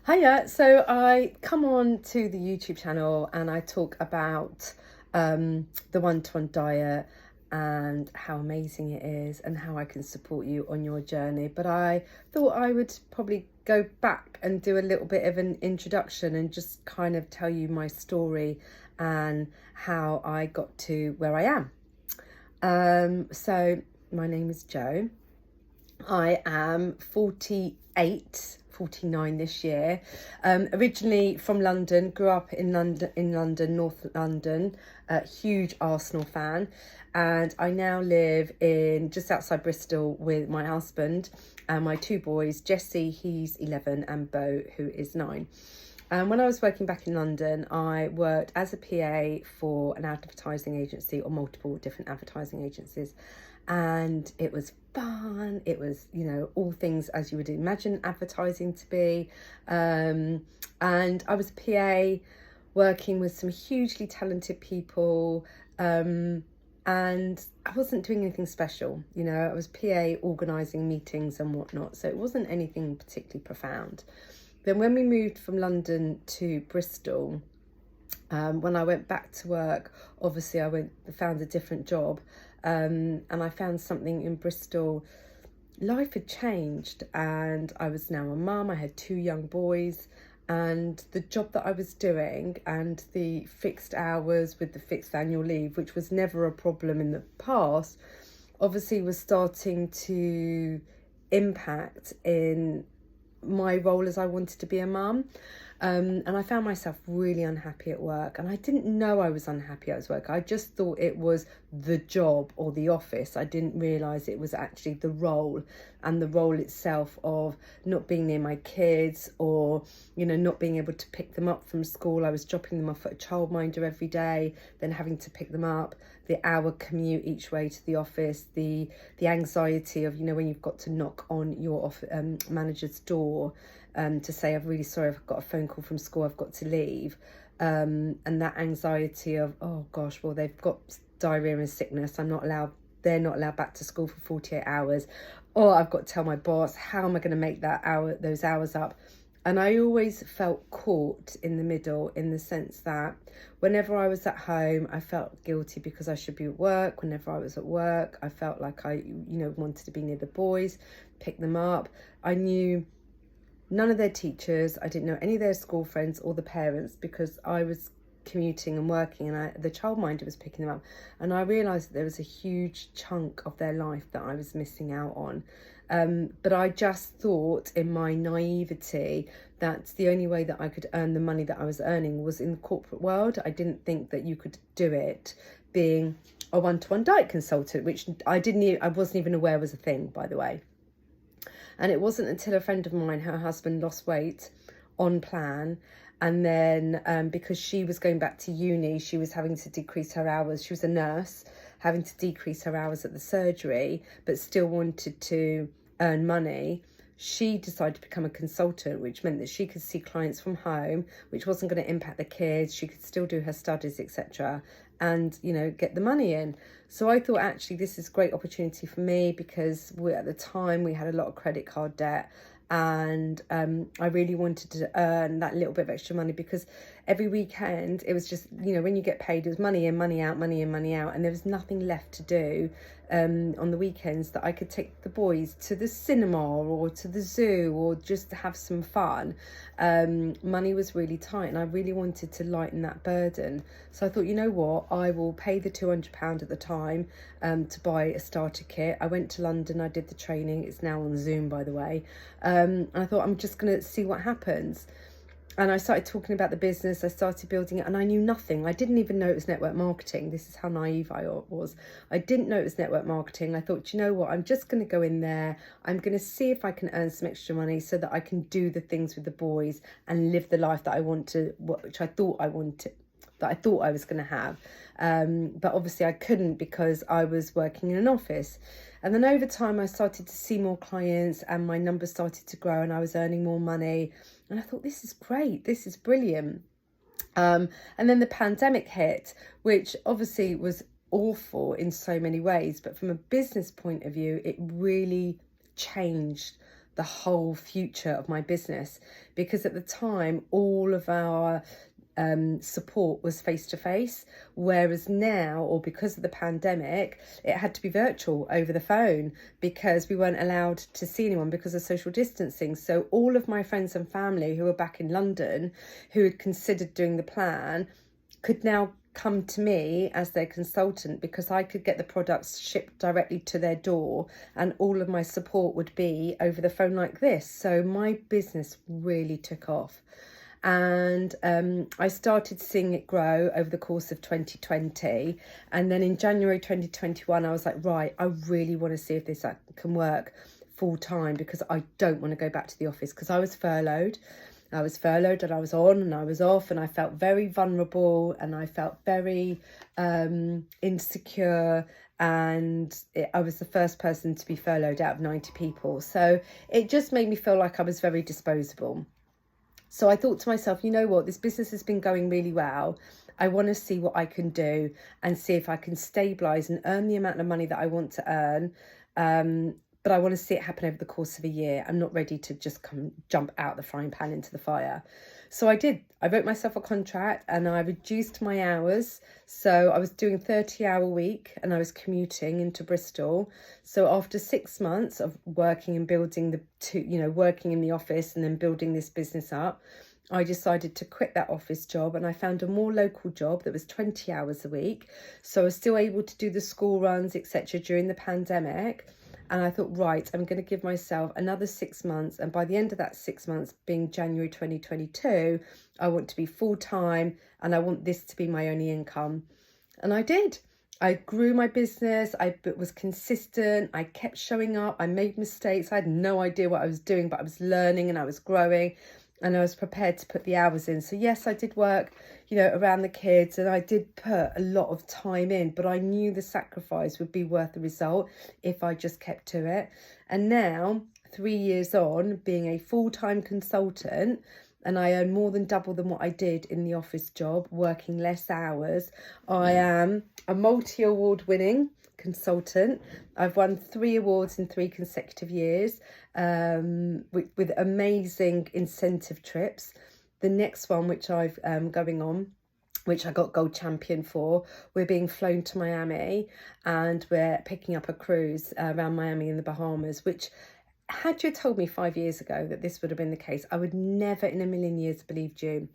Hiya, so I come on to the YouTube channel and I talk about the one-to-one diet and how amazing it is and how I can support you on your journey. But I thought I would probably go back and do a little bit of an introduction and just kind of tell you my story and how I got to where I am. So my name is Jo. I am 49 this year. Originally from London, grew up in London, North London, a huge Arsenal fan. And I now live in just outside Bristol with my husband and my two boys, Jesse, he's 11, and Bo, who is 9. And when I was working back in London, I worked as a PA for an advertising agency, or multiple different advertising agencies. And it was fun. It was, all things as you would imagine advertising to be. And I was a PA working with some hugely talented people. And I wasn't doing anything special. I was PA organising meetings and whatnot. So it wasn't anything particularly profound. Then when we moved from London to Bristol, when I went back to work, obviously I found a different job, and I found something in Bristol. Life had changed and I was now a mum. I had 2 young boys, and the job that I was doing and the fixed hours with the fixed annual leave, which was never a problem in the past, obviously was starting to impact in my role as I wanted to be a mum. And I found myself really unhappy at work, and I didn't know I was unhappy at work. I just thought it was the job or the office. I didn't realise it was actually the role, and the role itself of not being near my kids, or not being able to pick them up from school. I was dropping them off at a childminder every day, then having to pick them up, the hour commute each way to the office, the anxiety of when you've got to knock on your manager's door to say, I'm really sorry, I've got a phone call from school, I've got to leave. And that anxiety of, oh gosh, well, they've got diarrhea and sickness, they're not allowed back to school for 48 hours. Or I've got to tell my boss, how am I going to make those hours up? And I always felt caught in the middle, in the sense that whenever I was at home, I felt guilty because I should be at work. Whenever I was at work, I felt like I, wanted to be near the boys, pick them up. I knew none of their teachers. I didn't know any of their school friends or the parents, because I was commuting and working, and the childminder was picking them up. And I realised that there was a huge chunk of their life that I was missing out on. But I just thought, in my naivety, that the only way that I could earn the money that I was earning was in the corporate world. I didn't think that you could do it being a one-to-one diet consultant, which I wasn't even aware was a thing, by the way. And it wasn't until a friend of mine, her husband lost weight on plan. And then because she was going back to uni, she was having to decrease her hours. She was a nurse, having to decrease her hours at the surgery, but still wanted to earn money. She decided to become a consultant, which meant that she could see clients from home, which wasn't going to impact the kids. She could still do her studies, etc., and get the money in. So I thought, actually, this is a great opportunity for me, because at the time we had a lot of credit card debt, and I really wanted to earn that little bit of extra money, because every weekend it was just, when you get paid, it was money in, money out, money in, money out, and there was nothing left to do on the weekends that I could take the boys to the cinema or to the zoo or just to have some fun. Money was really tight, and I really wanted to lighten that burden. So I thought, you know what, I will pay the £200 at the time to buy a starter kit. I went to London, I did the training. It's now on Zoom, by the way. I thought, I'm just going to see what happens. And I started talking about the business. I started building it, and I knew nothing. I didn't even know it was network marketing. This is how naive I was. I didn't know it was network marketing. I thought, you know what, I'm just going to go in there. I'm going to see if I can earn some extra money so that I can do the things with the boys and live the life that I want to, which I thought I wanted, that I thought I was going to have. But obviously I couldn't, because I was working in an office. And then over time I started to see more clients, and my numbers started to grow, and I was earning more money. And I thought, this is great, this is brilliant. And then the pandemic hit, which obviously was awful in so many ways, but from a business point of view, it really changed the whole future of my business, because at the time all of our support was face to face, whereas now, or because of the pandemic, it had to be virtual over the phone because we weren't allowed to see anyone because of social distancing. So all of my friends and family who were back in London, who had considered doing the plan, could now come to me as their consultant because I could get the products shipped directly to their door, and all of my support would be over the phone like this. So my business really took off. And I started seeing it grow over the course of 2020. And then in January 2021, I was like, right, I really want to see if this can work full time, because I don't want to go back to the office, because I was furloughed. And I was on and I was off, and I felt very vulnerable and I felt very insecure. And I was the first person to be furloughed out of 90 people. So it just made me feel like I was very disposable. So I thought to myself, you know what, this business has been going really well. I want to see what I can do and see if I can stabilise and earn the amount of money that I want to earn. But I want to see it happen over the course of a year. I'm not ready to just jump out the frying pan into the fire. So I did. I wrote myself a contract and I reduced my hours. So I was doing 30-hour week and I was commuting into Bristol. So after 6 months of working and building working in the office and then building this business up, I decided to quit that office job and I found a more local job that was 20 hours a week. So I was still able to do the school runs, etc. during the pandemic. And I thought, right, I'm going to give myself another 6 months. And by the end of that 6 months, being January 2022, I want to be full time and I want this to be my only income. And I did. I grew my business. I was consistent. I kept showing up. I made mistakes. I had no idea what I was doing, but I was learning and I was growing. And I was prepared to put the hours in. So yes, I did work, around the kids, and I did put a lot of time in, but I knew the sacrifice would be worth the result if I just kept to it. And now, 3 years on, being a full-time consultant, and I earn more than double than what I did in the office job, working less hours. I am a multi-award winning consultant. I've won 3 awards in 3 consecutive years, with amazing incentive trips. The next one, which I've going on, which I got gold champion for, we're being flown to Miami and we're picking up a cruise around Miami in the Bahamas, which, had you told me 5 years ago that this would have been the case, I would never in a million years have believed you.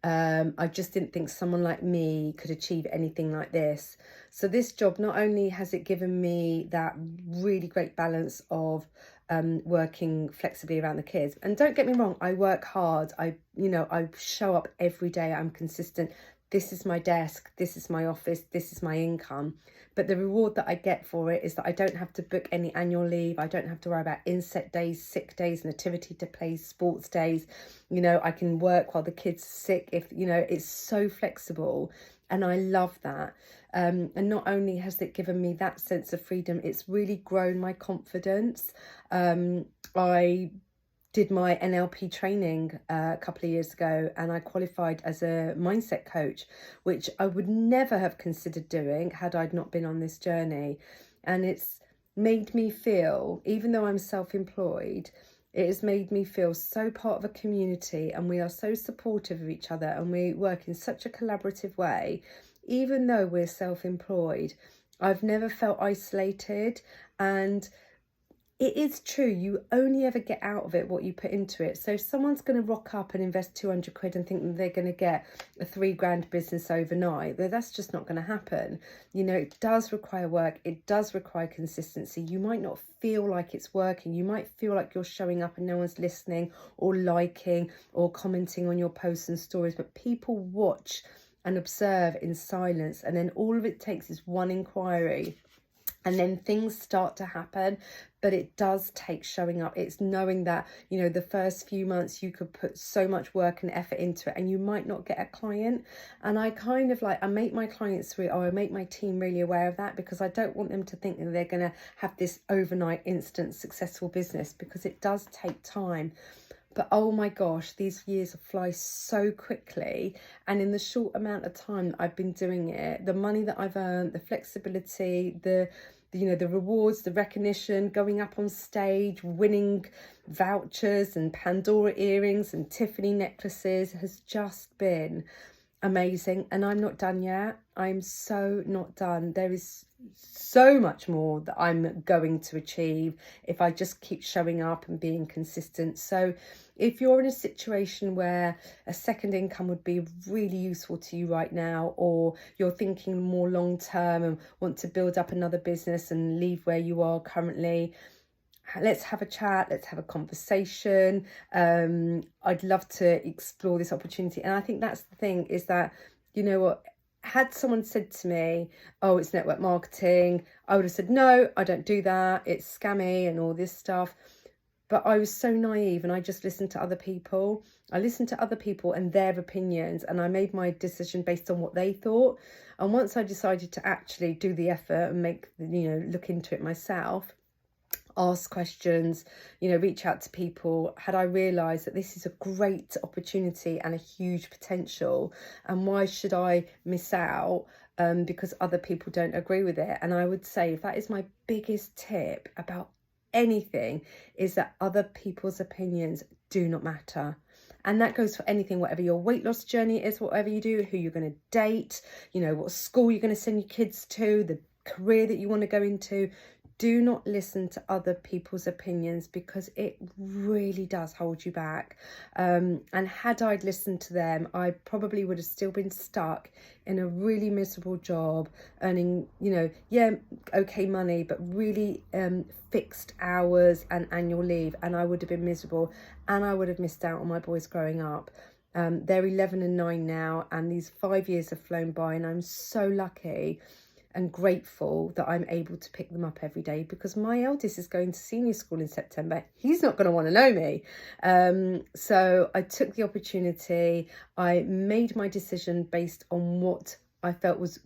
I just didn't think someone like me could achieve anything like this. So this job, not only has it given me that really great balance of working flexibly around the kids, and don't get me wrong, I work hard. I show up every day. I'm consistent. This is my desk. This is my office. This is my income. But the reward that I get for it is that I don't have to book any annual leave. I don't have to worry about inset days, sick days, nativity to play, sports days. I can work while the kid's sick. It's so flexible. And I love that. And not only has it given me that sense of freedom, it's really grown my confidence. I did my NLP training a couple of years ago and I qualified as a mindset coach, which I would never have considered doing had I not been on this journey. And it's made me feel, even though I'm self-employed, it has made me feel so part of a community, and we are so supportive of each other and we work in such a collaborative way. Even though we're self-employed, I've never felt isolated. And it is true, you only ever get out of it what you put into it. So if someone's going to rock up and invest 200 quid and think that they're going to get a 3 grand business overnight, that's just not going to happen. It does require work. It does require consistency. You might not feel like it's working. You might feel like you're showing up and no one's listening or liking or commenting on your posts and stories, but people watch and observe in silence. And then all of it takes is one inquiry, and then things start to happen. But it does take showing up. It's knowing that, the first few months you could put so much work and effort into it and you might not get a client. And I I make my clients I make my team really aware of that, because I don't want them to think that they're going to have this overnight instant successful business, because it does take time. But oh my gosh, these years fly so quickly. And in the short amount of time that I've been doing it, the money that I've earned, the flexibility, the the rewards, the recognition, going up on stage, winning vouchers and Pandora earrings and Tiffany necklaces has just been amazing. And I'm not done yet. I'm so not done. There is so much more that I'm going to achieve if I just keep showing up and being consistent. So if you're in a situation where a second income would be really useful to you right now, or you're thinking more long term and want to build up another business and leave where you are currently, let's have a chat, let's have a conversation. I'd love to explore this opportunity. And I think that's the thing, is that, you know what, had someone said to me, oh, it's network marketing, I would have said, no, I don't do that, it's scammy and all this stuff. But I was so naive, and I just listened to other people. I listened to other people and their opinions, and I made my decision based on what they thought. And once I decided to actually do the effort and look into it myself, ask questions, reach out to people, had I realised that this is a great opportunity and a huge potential, and why should I miss out because other people don't agree with it? And I would say that is my biggest tip about anything, is that other people's opinions do not matter. And that goes for anything, whatever your weight loss journey is, whatever you do, who you're going to date, what school you're going to send your kids to, the career that you want to go into. Do not listen to other people's opinions, because it really does hold you back. And had I listened to them, I probably would have still been stuck in a really miserable job, earning, okay money, but really fixed hours and annual leave. And I would have been miserable, and I would have missed out on my boys growing up. They're 11 and 9 now, and these 5 years have flown by, and I'm so lucky and grateful that I'm able to pick them up every day, because my eldest is going to senior school in September. He's not going to want to know me. So I took the opportunity. I made my decision based on what I felt was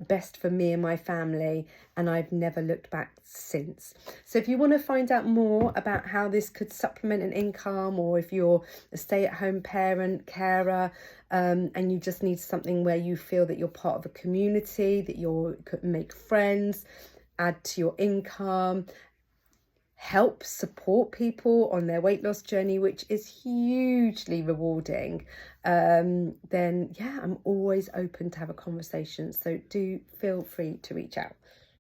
best for me and my family, and I've never looked back since. So if you want to find out more about how this could supplement an income, or if you're a stay-at-home parent, carer, and you just need something where you feel that you're part of a community, that you could make friends, add to your income, help support people on their weight loss journey, which is hugely rewarding, then yeah, I'm always open to have a conversation. So do feel free to reach out.